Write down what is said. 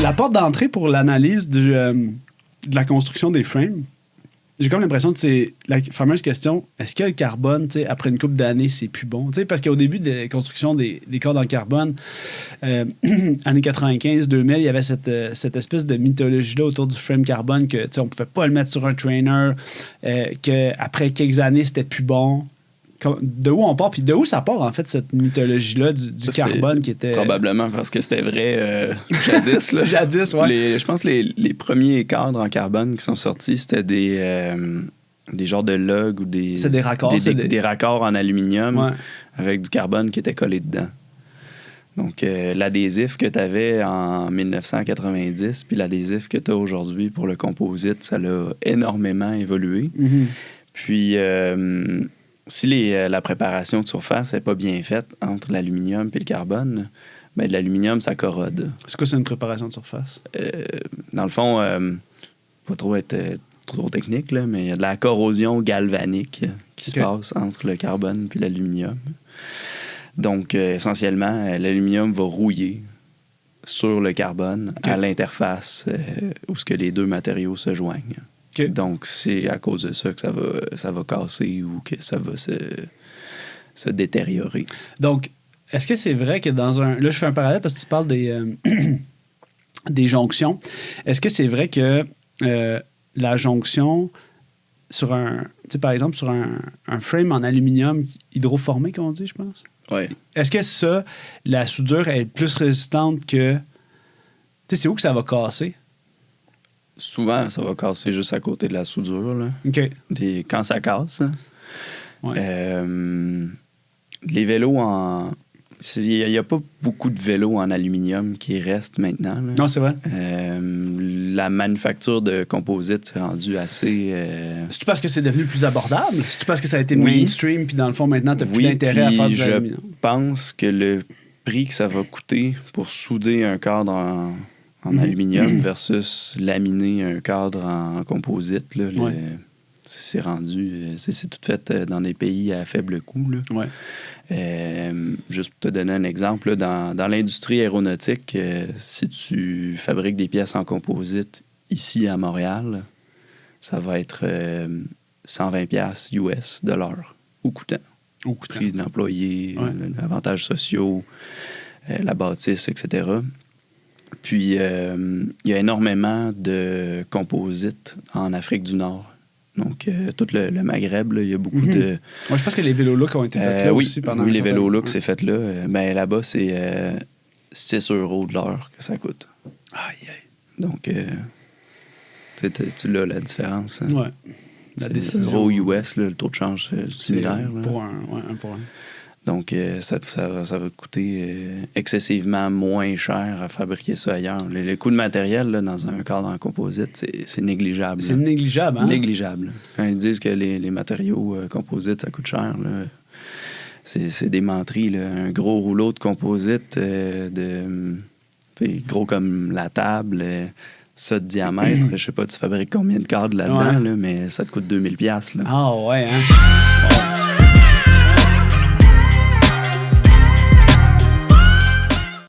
la porte d'entrée pour l'analyse de la construction des frames, j'ai comme l'impression que c'est la fameuse question, est-ce que le carbone, après une couple d'années, c'est plus bon? Parce qu'au début de la construction des cordes en carbone, années 95-2000, il y avait cette espèce de mythologie-là autour du frame carbone que on pouvait pas le mettre sur un trainer, qu'après quelques années, c'était plus bon. De où on part, puis de où ça part, en fait, cette mythologie-là du carbone qui était... Probablement parce que c'était vrai jadis. Là. Jadis, ouais. Je pense que les premiers cadres en carbone qui sont sortis, c'était des genres de lugs ou des... C'est des raccords. Des raccords en aluminium ouais. avec du carbone qui était collé dedans. Donc, l'adhésif que tu avais en 1990 puis l'adhésif que tu as aujourd'hui pour le composite, ça l'a énormément évolué. Mm-hmm. Puis... si la préparation de surface n'est pas bien faite entre l'aluminium et le carbone, ben de l'aluminium, ça corrode. C'est quoi, c'est une préparation de surface? Dans le fond, pas trop être trop technique, là, mais il y a de la corrosion galvanique qui se passe entre le carbone et l'aluminium. Donc, essentiellement, l'aluminium va rouiller sur le carbone à l'interface où ce que les deux matériaux se joignent. Okay. Donc, c'est à cause de ça que ça va casser ou que ça va se détériorer. Donc, est-ce que c'est vrai que dans un... Là, je fais un parallèle parce que tu parles des jonctions. Est-ce que c'est vrai que la jonction sur un... Tu sais, par exemple, sur un frame en aluminium hydroformé, qu'on dit, je pense? Oui. Est-ce que ça, la soudure est plus résistante que... Tu sais, c'est où que ça va casser? Souvent, ça va casser juste à côté de la soudure. Là. OK. Quand ça casse. Ouais. Les vélos en... Il n'y a pas beaucoup de vélos en aluminium qui restent maintenant. Là. Non, c'est vrai. La manufacture de composites s'est rendue assez... C'est-tu parce que c'est devenu plus abordable? C'est-tu parce que ça a été mainstream puis dans le fond, maintenant, tu n'as plus d'intérêt à faire du aluminium? Je pense que le prix que ça va coûter pour souder un cadre en aluminium versus laminer un cadre en composite, là, c'est rendu... C'est tout fait dans des pays à faible coût. Là. Ouais. Juste pour te donner un exemple, là, dans l'industrie aéronautique, si tu fabriques des pièces en composite ici à Montréal, ça va être 120$ US de l'heure au coûtant. Prix de l'employé, avantages sociaux, la bâtisse, etc. Puis, il y a énormément de composites en Afrique du Nord. Donc, tout le Maghreb, il y a beaucoup de... Moi, je pense que les vélos look ont été faits là aussi pendant les vélos look, c'est fait là. Ben, là-bas, c'est 6 € de l'heure que ça coûte. Aïe. Donc, tu l'as, la différence. Hein? Ouais. La décision. Euro US, là, le taux de change similaire. Pour un pour un. Donc, ça va coûter excessivement moins cher à fabriquer ça ailleurs. Le coût de matériel là, dans un cadre en composite, c'est négligeable. C'est négligeable, hein? Négligeable. Quand ils disent que les matériaux composites, ça coûte cher, là, c'est des menteries. Là. Un gros rouleau de composite, gros comme la table, ça de diamètre, je sais pas, tu fabriques combien de cadres là-dedans, là, mais ça te coûte 2000$. Là. Ah ouais, hein?